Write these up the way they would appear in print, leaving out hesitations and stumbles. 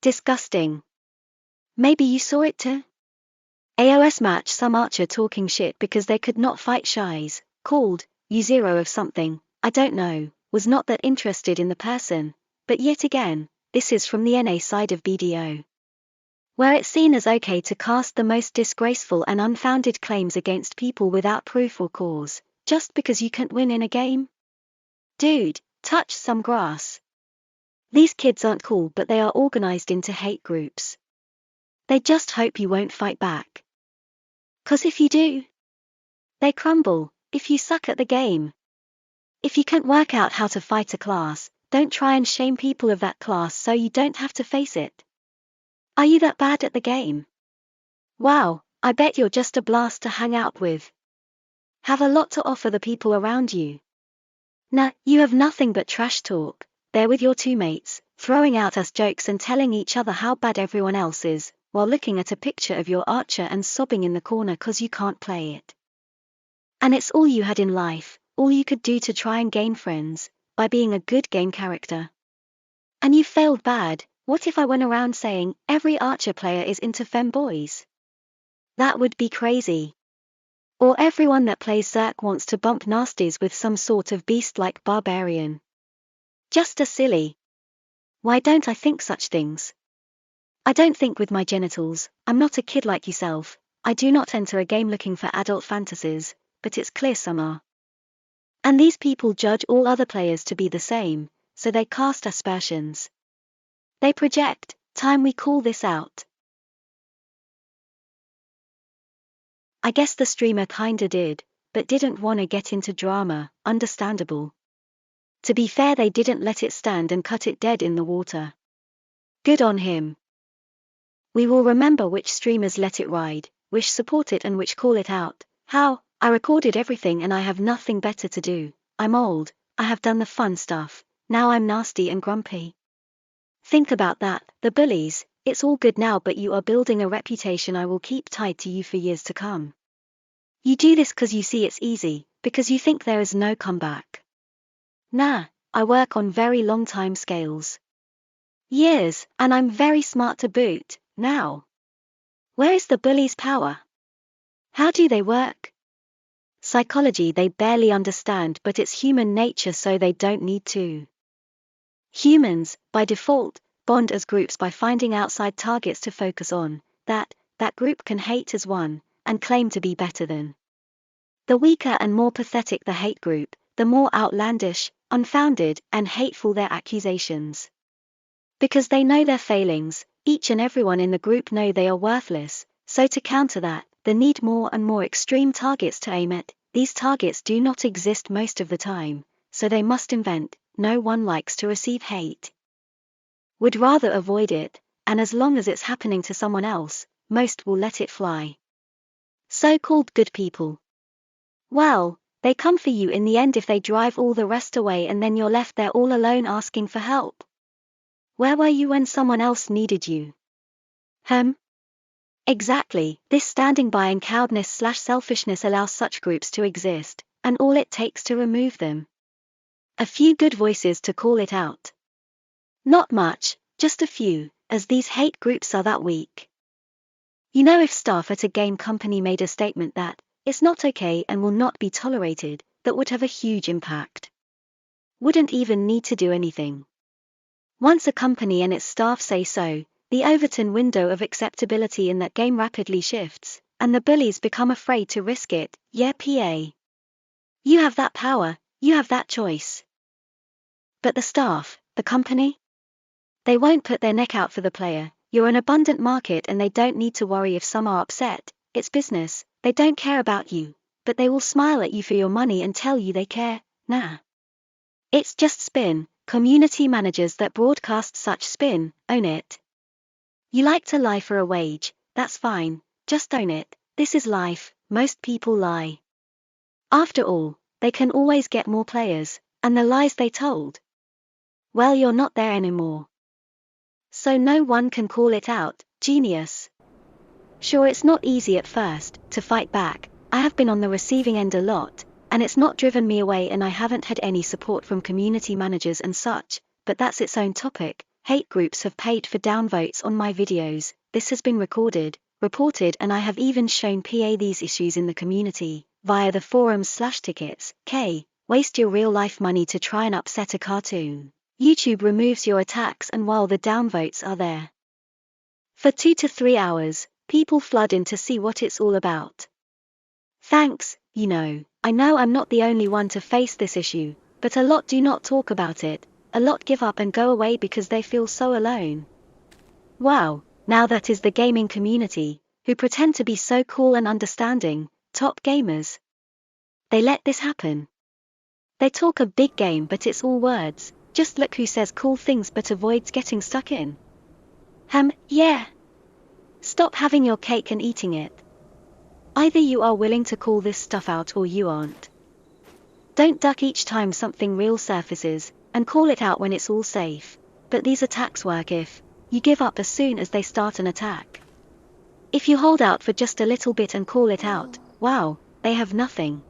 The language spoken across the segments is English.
Disgusting. Maybe you saw it too? AOS match, some archer talking shit because they could not fight shies, called you zero of something, I don't know, was not that interested in the person, but yet again, this is from the NA side of BDO. Where it's seen as okay to cast the most disgraceful and unfounded claims against people without proof or cause, just because you can't win in a game? Dude, touch some grass. These kids aren't cool, but they are organized into hate groups. They just hope you won't fight back. 'Cause if you do, they crumble. If you suck at the game, if you can't work out how to fight a class, don't try and shame people of that class so you don't have to face it. Are you that bad at the game? Wow, I bet you're just a blast to hang out with. Have a lot to offer the people around you. Nah, you have nothing but trash talk, there with your two mates, throwing out us jokes and telling each other how bad everyone else is, while looking at a picture of your archer and sobbing in the corner 'cause you can't play it. And it's all you had in life, all you could do to try and gain friends, by being a good game character. And you failed bad. What if I went around saying, every archer player is into femboys? That would be crazy. Or everyone that plays Zerk wants to bump nasties with some sort of beast-like barbarian. Just as silly. Why don't I think such things? I don't think with my genitals. I'm not a kid like yourself. I do not enter a game looking for adult fantasies, but it's clear some are. And these people judge all other players to be the same, so they cast aspersions. They project. Time we call this out. I guess the streamer kinda did, but didn't wanna get into drama, understandable. To be fair, they didn't let it stand and cut it dead in the water. Good on him. We will remember which streamers let it ride, which support it and which call it out. How? I recorded everything and I have nothing better to do. I'm old, I have done the fun stuff, now I'm nasty and grumpy. Think about that, the bullies, it's all good now but you are building a reputation I will keep tied to you for years to come. You do this 'cause you see it's easy, because you think there is no comeback. Nah, I work on very long time scales. Years, and I'm very smart to boot, now. Where is the bully's power? How do they work? Psychology they barely understand, but it's human nature so they don't need to. Humans, by default, bond as groups by finding outside targets to focus on, that group can hate as one, and claim to be better than. The weaker and more pathetic the hate group, the more outlandish, unfounded, and hateful their accusations. Because they know their failings, each and everyone in the group know they are worthless, so to counter that, they need more and more extreme targets to aim at. These targets do not exist most of the time, so they must invent. No one likes to receive hate. Would rather avoid it, and as long as it's happening to someone else, most will let it fly. So-called good people. Well, they come for you in the end if they drive all the rest away and then you're left there all alone asking for help. Where were you when someone else needed you? Exactly, this standing by and cowardness/selfishness allows such groups to exist, and all it takes to remove them. A few good voices to call it out. Not much, just a few, as these hate groups are that weak. You know, if staff at a game company made a statement that it's not okay and will not be tolerated, that would have a huge impact. Wouldn't even need to do anything. Once a company and its staff say so, the Overton window of acceptability in that game rapidly shifts, and the bullies become afraid to risk it. Yeah, PA. You have that power, you have that choice. But the staff, the company? They won't put their neck out for the player. You're an abundant market and they don't need to worry if some are upset. It's business, they don't care about you, but they will smile at you for your money and tell you they care. Nah. It's just spin. Community managers that broadcast such spin, own it. You like to lie for a wage, that's fine, just own it. This is life, most people lie. After all, they can always get more players, and the lies they told. Well, you're not there anymore. So no one can call it out. Genius. Sure, it's not easy at first to fight back. I have been on the receiving end a lot, and it's not driven me away and I haven't had any support from community managers and such, but that's its own topic. hate groups have paid for downvotes on my videos. This has been recorded, reported, and I have even shown PA these issues in the community, via the forums/tickets. Waste your real-life money to try and upset a cartoon. YouTube removes your attacks, and while the downvotes are there for 2 to 3 hours, people flood in to see what it's all about. Thanks, I know I'm not the only one to face this issue, but a lot do not talk about it, a lot give up and go away because they feel so alone. Wow, now that is the gaming community, who pretend to be so cool and understanding, top gamers. They let this happen. They talk a big game but it's all words, just look who says cool things but avoids getting stuck in. Yeah. Stop having your cake and eating it. Either you are willing to call this stuff out or you aren't. Don't duck each time something real surfaces, and call it out when it's all safe. But these attacks work if you give up as soon as they start an attack. If you hold out for just a little bit and call it out, wow, they have nothing.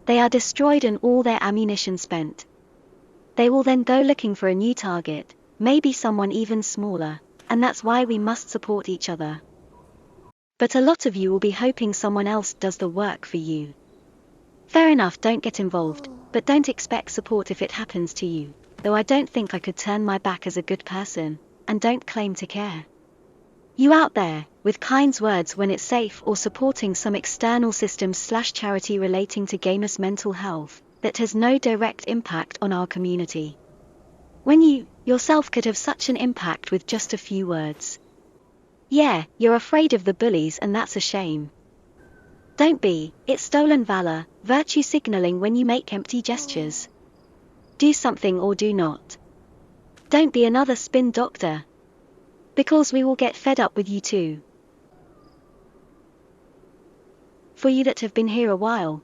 They are destroyed and all their ammunition spent. They will then go looking for a new target, maybe someone even smaller, and that's why we must support each other. But a lot of you will be hoping someone else does the work for you. Fair enough, don't get involved, but don't expect support if it happens to you, though I don't think I could turn my back as a good person, and don't claim to care. You out there, with kind words when it's safe or supporting some external system/charity relating to gamers' mental health, that has no direct impact on our community. When you, yourself could have such an impact with just a few words. Yeah, you're afraid of the bullies and that's a shame. Don't be, it's stolen valor, virtue signaling when you make empty gestures. Do something or do not. Don't be another spin doctor. Because we will get fed up with you too. For you that have been here a while.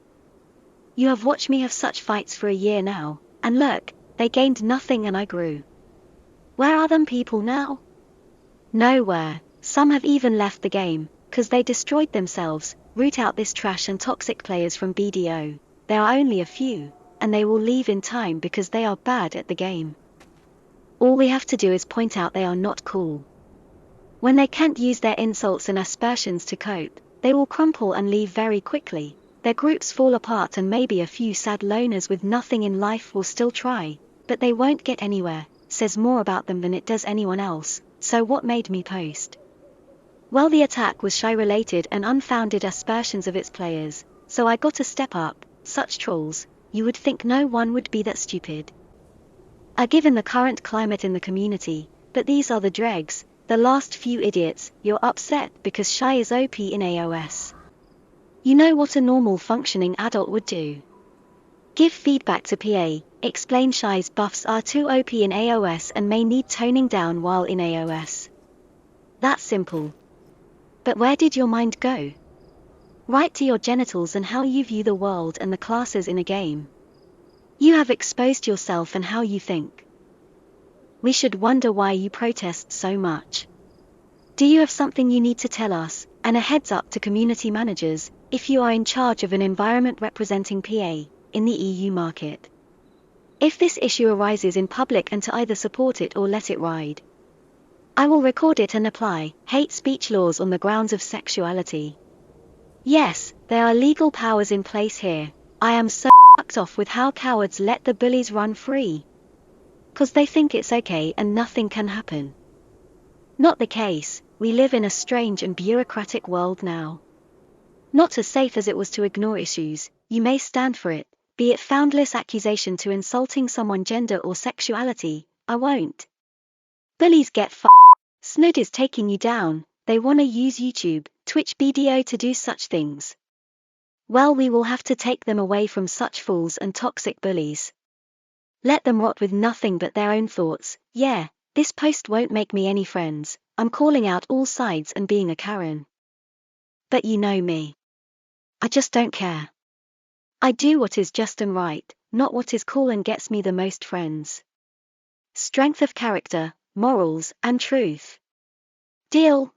You have watched me have such fights for a year now, and look, they gained nothing and I grew. Where are them people now? Nowhere. Some have even left the game, 'cause they destroyed themselves. Root out this trash and toxic players from BDO. There are only a few, and they will leave in time because they are bad at the game. All we have to do is point out they are not cool. When they can't use their insults and aspersions to cope, they will crumple and leave very quickly. Their groups fall apart and maybe a few sad loners with nothing in life will still try, but they won't get anywhere. Says more about them than it does anyone else. So what made me post? Well, the attack was shy-related and unfounded aspersions of its players, so I got to step up. Such trolls, you would think no one would be that stupid. Given the current climate in the community, but these are the dregs, the last few idiots. You're upset because shy is OP in AOS. You know what a normal functioning adult would do. Give feedback to PA, explain shy's buffs are too OP in AOS and may need toning down while in AOS. That's simple. But where did your mind go? Right to your genitals and how you view the world and the classes in a game. You have exposed yourself and how you think. We should wonder why you protest so much. Do you have something you need to tell us? And a heads up to community managers, if you are in charge of an environment representing PA in the EU market. If this issue arises in public, and to either support it or let it ride. I will record it and apply hate speech laws on the grounds of sexuality. Yes, there are legal powers in place here. I am so fucked off with how cowards let the bullies run free. 'Cause they think it's okay and nothing can happen. Not the case. We live in a strange and bureaucratic world now. Not as safe as it was to ignore issues. You may stand for it, be it foundless accusation to insulting someone gender or sexuality. I won't. Bullies get Snoods is taking you down. They wanna use YouTube, Twitch, BDO to do such things. Well, we will have to take them away from such fools and toxic bullies. Let them rot with nothing but their own thoughts. Yeah, this post won't make me any friends. I'm calling out all sides and being a Karen. But you know me. I just don't care. I do what is just and right, not what is cool and gets me the most friends. Strength of character, morals, and truth. Deal.